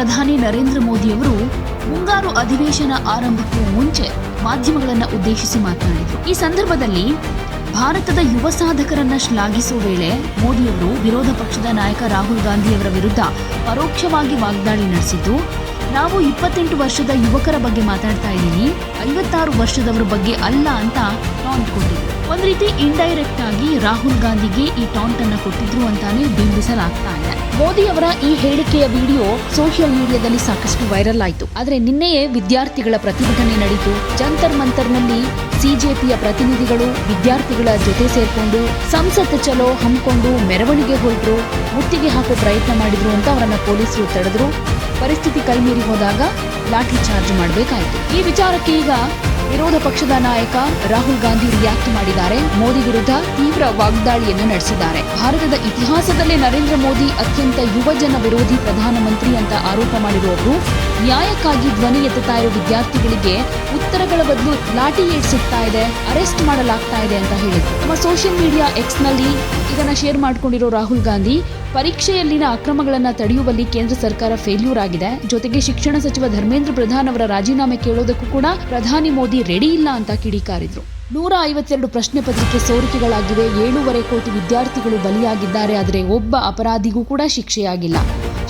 ಪ್ರಧಾನಿ ನರೇಂದ್ರ ಮೋದಿಯವರು ಮುಂಗಾರು ಅಧಿವೇಶನ ಆರಂಭಕ್ಕೂ ಮುಂಚೆ ಮಾಧ್ಯಮಗಳನ್ನು ಉದ್ದೇಶಿಸಿ ಮಾತನಾಡಿದರು. ಈ ಸಂದರ್ಭದಲ್ಲಿ ಭಾರತದ ಯುವ ಸಾಧಕರನ್ನ ಶ್ಲಾಘಿಸುವ ವೇಳೆ ಮೋದಿಯವರು ವಿರೋಧ ಪಕ್ಷದ ನಾಯಕ ರಾಹುಲ್ ಗಾಂಧಿಯವರ ವಿರುದ್ಧ ಪರೋಕ್ಷವಾಗಿ ವಾಗ್ದಾಳಿ ನಡೆಸಿದ್ದು, ನಾವು 28 ವರ್ಷದ ಯುವಕರ ಬಗ್ಗೆ ಮಾತಾಡ್ತಾ ಇದ್ದೀನಿ, 56 ವರ್ಷದವರ ಬಗ್ಗೆ ಅಲ್ಲ ಅಂತ ಟಾಂಟ್ ಕೊಟ್ಟಿದ್ರು. ಒಂದ್ ರೀತಿ ಇಂಡೈರೆಕ್ಟ್ ಆಗಿ ರಾಹುಲ್ ಗಾಂಧಿಗೆ ಈ ಟಾಂಟ್ ಅನ್ನ ಕೊಟ್ಟಿದ್ರು ಅಂತಾನೆ ಬಿಂಬಿಸಲಾಗ್ತಾ ಇದೆ. ಮೋದಿ ಅವರ ಈ ಹೇಳಿಕೆಯ ವಿಡಿಯೋ ಸೋಷಿಯಲ್ ಮೀಡಿಯಾದಲ್ಲಿ ಸಾಕಷ್ಟು ವೈರಲ್ ಆಯಿತು. ಆದರೆ ನಿನ್ನೆಯೇ ವಿದ್ಯಾರ್ಥಿಗಳ ಪ್ರತಿಭಟನೆ ನಡೆಯಿತು. ಜಂತರ್ ಮಂತರ್ನಲ್ಲಿ ಸಿಜೆಪಿಯ ಪ್ರತಿನಿಧಿಗಳು ವಿದ್ಯಾರ್ಥಿಗಳ ಜೊತೆ ಸೇರ್ಕೊಂಡು ಸಂಸತ್ ಚಲೋ ಹಮ್ಮಿಕೊಂಡು ಮೆರವಣಿಗೆ ಹೊರಟರು, ಮುತ್ತಿಗೆ ಹಾಕೋ ಪ್ರಯತ್ನ ಮಾಡಿದ್ರು ಅಂತ ಅವರನ್ನ ಪೊಲೀಸರು ತಡೆದ್ರು. ಪರಿಸ್ಥಿತಿ ಕೈಮೀರಿ ಹೋದಾಗ ಲಾಠಿ ಚಾರ್ಜ್ ಮಾಡಬೇಕಾಯಿತು. ಈ ವಿಚಾರಕ್ಕೆ ಈಗ ವಿರೋಧ ಪಕ್ಷದ ನಾಯಕ ರಾಹುಲ್ ಗಾಂಧಿ ರಿಯಾಕ್ಟ್ ಮಾಡಿದ್ದಾರೆ. ಮೋದಿ ವಿರುದ್ಧ ತೀವ್ರ ವಾಗ್ದಾಳಿಯನ್ನು ನಡೆಸಿದ್ದಾರೆ. ಭಾರತದ ಇತಿಹಾಸದಲ್ಲೇ ನರೇಂದ್ರ ಮೋದಿ ಅತ್ಯಂತ ಯುವಜನ ವಿರೋಧಿ ಪ್ರಧಾನಮಂತ್ರಿ ಅಂತ ಆರೋಪ ಮಾಡಿರುವವರು ನ್ಯಾಯಕ್ಕಾಗಿ ಧ್ವನಿ ಎತ್ತುತ್ತಾ ಇರೋ ವಿದ್ಯಾರ್ಥಿಗಳಿಗೆ ಉತ್ತರಗಳ ಬದಲು ಲಾಠಿ ಏಟ್ ಸಿಗ್ತಾ ಇದೆ, ಅರೆಸ್ಟ್ ಮಾಡಲಾಗ್ತಾ ಇದೆ ಅಂತ ಹೇಳಿದ್ರು. ತಮ್ಮ ಸೋಷಿಯಲ್ ಮೀಡಿಯಾ ಎಕ್ಸ್ನಲ್ಲಿ ಇದನ್ನ ಶೇರ್ ಮಾಡಿಕೊಂಡಿರೋ ರಾಹುಲ್ ಗಾಂಧಿ, ಪರೀಕ್ಷೆಯಲ್ಲಿನ ಅಕ್ರಮಗಳನ್ನು ತಡೆಯುವಲ್ಲಿ ಕೇಂದ್ರ ಸರ್ಕಾರ ಫೇಲ್ಯೂರ್ ಆಗಿದೆ, ಜೊತೆಗೆ ಶಿಕ್ಷಣ ಸಚಿವ ಧರ್ಮೇಂದ್ರ ಪ್ರಧಾನ್ ಅವರ ರಾಜೀನಾಮೆ ಕೇಳೋದಕ್ಕೂ ಕೂಡ ಪ್ರಧಾನಿ ಮೋದಿ ರೆಡಿ ಇಲ್ಲ ಅಂತ ಕಿಡಿಕಾರಿದ್ರು. 152 ಪ್ರಶ್ನೆ ಪತ್ರಿಕೆ ಸೋರಿಕೆಗಳಾಗಿವೆ, 7.5 ಕೋಟಿ ವಿದ್ಯಾರ್ಥಿಗಳು ಬಲಿಯಾಗಿದ್ದಾರೆ. ಆದರೆ ಒಬ್ಬ ಅಪರಾಧಿಗೂ ಕೂಡ ಶಿಕ್ಷೆಯಾಗಿಲ್ಲ.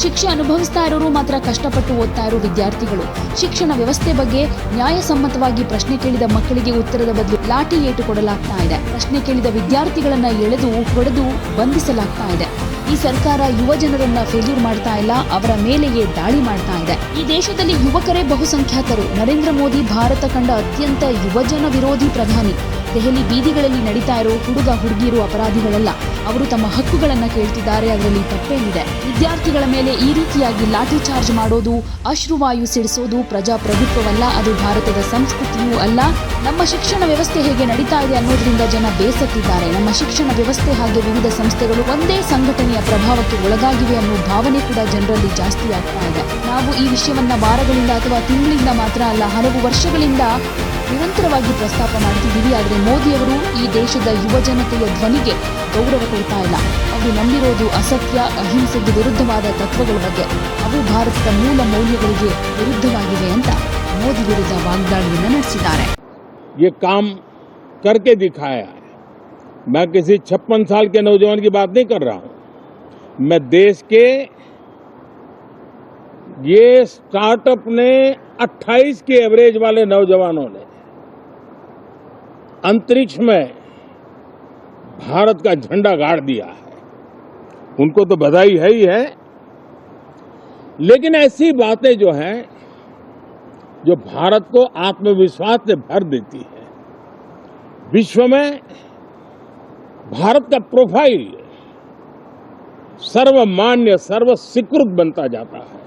ಶಿಕ್ಷೆ ಅನುಭವಿಸ್ತಾ ಇರೋರು ಮಾತ್ರ ಕಷ್ಟಪಟ್ಟು ಓದ್ತಾ ಇರೋ ವಿದ್ಯಾರ್ಥಿಗಳು. ಶಿಕ್ಷಣ ವ್ಯವಸ್ಥೆ ಬಗ್ಗೆ ನ್ಯಾಯಸಮ್ಮತವಾಗಿ ಪ್ರಶ್ನೆ ಕೇಳಿದ ಮಕ್ಕಳಿಗೆ ಉತ್ತರದ ಬದಲು ಲಾಠಿ ಏಟು ಕೊಡಲಾಗ್ತಾ ಇದೆ. ಪ್ರಶ್ನೆ ಕೇಳಿದ ವಿದ್ಯಾರ್ಥಿಗಳನ್ನ ಎಳೆದು ಹೊಡೆದು ಬಂಧಿಸಲಾಗ್ತಾ ಇದೆ. ಈ ಸರ್ಕಾರ ಯುವ ಜನರನ್ನ ಫೇಲ್ಯೂರ್ ಮಾಡ್ತಾ ಇಲ್ಲ, ಅವರ ಮೇಲೆಯೇ ದಾಳಿ ಮಾಡ್ತಾ ಇದೆ. ಈ ದೇಶದಲ್ಲಿ ಯುವಕರೇ ಬಹುಸಂಖ್ಯಾತರು. ನರೇಂದ್ರ ಮೋದಿ ಭಾರತ ಕಂಡ ಅತ್ಯಂತ ಯುವಜನ ವಿರೋಧಿ ಪ್ರಧಾನಿ. ದೆಹಲಿ ಬೀದಿಗಳಲ್ಲಿ ನಡೀತಾ ಇರೋ ಹುಡುಗಿಯರು ಅಪರಾಧಿಗಳಲ್ಲ, ಅವರು ತಮ್ಮ ಹಕ್ಕುಗಳನ್ನ ಕೇಳ್ತಿದ್ದಾರೆ, ಅದರಲ್ಲಿ ತಪ್ಪೇನಿದೆ? ವಿದ್ಯಾರ್ಥಿಗಳ ಮೇಲೆ ಈ ರೀತಿಯಾಗಿ ಲಾಠಿ ಚಾರ್ಜ್ ಮಾಡೋದು, ಅಶ್ರುವಾಯು ಸಿಡಿಸೋದು ಪ್ರಜಾಪ್ರಭುತ್ವವಲ್ಲ, ಅದು ಭಾರತದ ಸಂಸ್ಕೃತಿಯೂ ಅಲ್ಲ. ನಮ್ಮ ಶಿಕ್ಷಣ ವ್ಯವಸ್ಥೆ ಹೇಗೆ ನಡೀತಾ ಇದೆ ಅನ್ನೋದ್ರಿಂದ ಜನ ಬೇಸತ್ತಿದ್ದಾರೆ. ನಮ್ಮ ಶಿಕ್ಷಣ ವ್ಯವಸ್ಥೆ ಹಾಗೆ ವಿವಿಧ ಸಂಸ್ಥೆಗಳು ಒಂದೇ ಸಂಘಟನೆಯ ಪ್ರಭಾವಕ್ಕೆ ಒಳಗಾಗಿವೆ ಅನ್ನೋ ಭಾವನೆ ಕೂಡ ಜನರಲ್ಲಿ ಜಾಸ್ತಿ ಆಗ್ತಾ ಇದೆ. ನಾವು ಈ ವಿಷಯವನ್ನ ವಾರಗಳಿಂದ ಅಥವಾ ತಿಂಗಳಿಂದ ಮಾತ್ರ ಅಲ್ಲ, ಹಲವು ವರ್ಷಗಳಿಂದ ನಿರಂತರವಾಗಿ ಪ್ರಸ್ತಾಪ ಮಾಡ್ತಿದ್ದೀವಿ. ಆದರೆ ಮೋದಿಯವರು ಈ ದೇಶದ ಯುವ ಜನತೆಯ ಧ್ವನಿಗೆ ಗೌರವ ಕೊಡ್ತಾ ಇಲ್ಲ. ಅವರು ನಂಬಿರೋದು ಅಸತ್ಯ, ಅಹಿಂಸೆಗೆ ವಿರುದ್ಧವಾದ ತತ್ವಗಳ ಬಗ್ಗೆ. ಅವು ಭಾರತದ ಮೂಲ ಮೌಲ್ಯಗಳಿಗೆ ವಿರುದ್ಧವಾಗಿವೆ ಅಂತ ಮೋದಿ ವಿರುದ್ಧ ವಾಗ್ದಾಳಿಯನ್ನು ನಡೆಸಿದ್ದಾರೆ. ये काम करके दिखाया है. मैं किसी 56 साल के नौजवान की बात नहीं कर रहा हूं. मैं देश के ये स्टार्टअप ने 28 के एवरेज वाले नौजवानों ने अंतरिक्ष में भारत का झंडा गाड़ दिया है. उनको तो बधाई है ही है, लेकिन ऐसी बातें जो हैं जो भारत को आत्मविश्वास से भर देती है. विश्व में भारत का प्रोफाइल सर्वमान्य सर्वस्वीकृत बनता जाता है.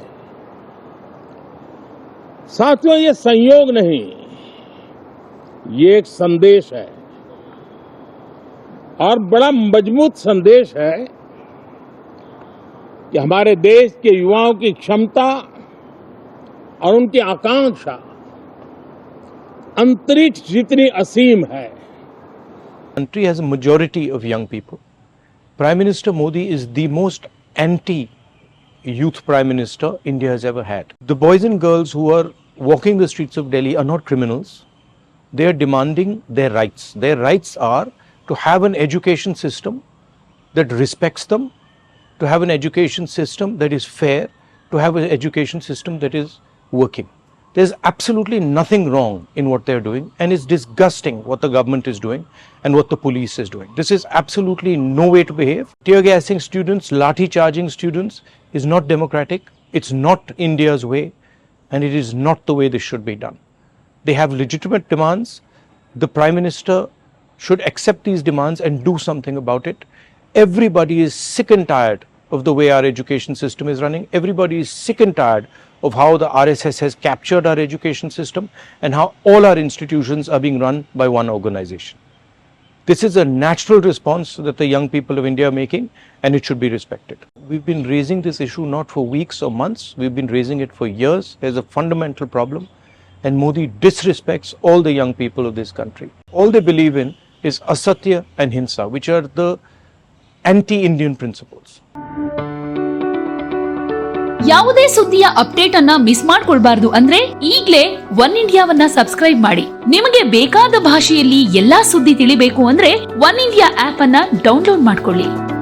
साथियों, ये संयोग नहीं, ये एक संदेश है और बड़ा मजबूत संदेश है कि हमारे देश के युवाओं की क्षमता और उनकी आकांक्षा अंतरिक्ष जितनी असीम है. Country has a majority of young people. Prime Minister Modi is the most anti-youth Prime Minister India has ever had. The boys and girls who are walking the streets of Delhi are not criminals. They are demanding their rights. Their rights are to have an education system that respects them, to have an education system that is fair, to have an education system that is working. There's absolutely nothing wrong in what they're doing, and it's disgusting what the government is doing and what the police is doing. This is absolutely no way to behave. Tear gassing students, lathi charging students is not democratic. It's not India's way, and it is not the way this should be done. They have legitimate demands. The Prime Minister should accept these demands and do something about it. Everybody is sick and tired of the way our education system is running. Everybody is sick and tired of how the RSS has captured our education system and how all our institutions are being run by one organization. This is a natural response that the young people of India are making, and it should be respected. We've been raising this issue not for weeks or months, we've been raising it for years. There's a fundamental problem, and Modi disrespects all the young people of this country. All they believe in is asatya and hinsa, which are the anti-Indian principles. ಯಾವುದೇ ಸುದ್ದಿಯ update ಅನ್ನ miss ಮಾಡ್ಕೊಳ್ಬಾರ್ದು ಅಂದ್ರೆ ಈಗ್ಲೇ one ಇಂಡಿಯಾವನ್ನ subscribe ಮಾಡಿ. ನಿಮಗೆ ಬೇಕಾದ ಭಾಷೆಯಲ್ಲಿ ಎಲ್ಲಾ ಸುದ್ದಿ ತಿಳಿಬೇಕು ಅಂದ್ರೆ ಒನ್ ಇಂಡಿಯಾ ಆಪ್ ಅನ್ನ ಡೌನ್ಲೋಡ್ ಮಾಡ್ಕೊಳ್ಳಿ.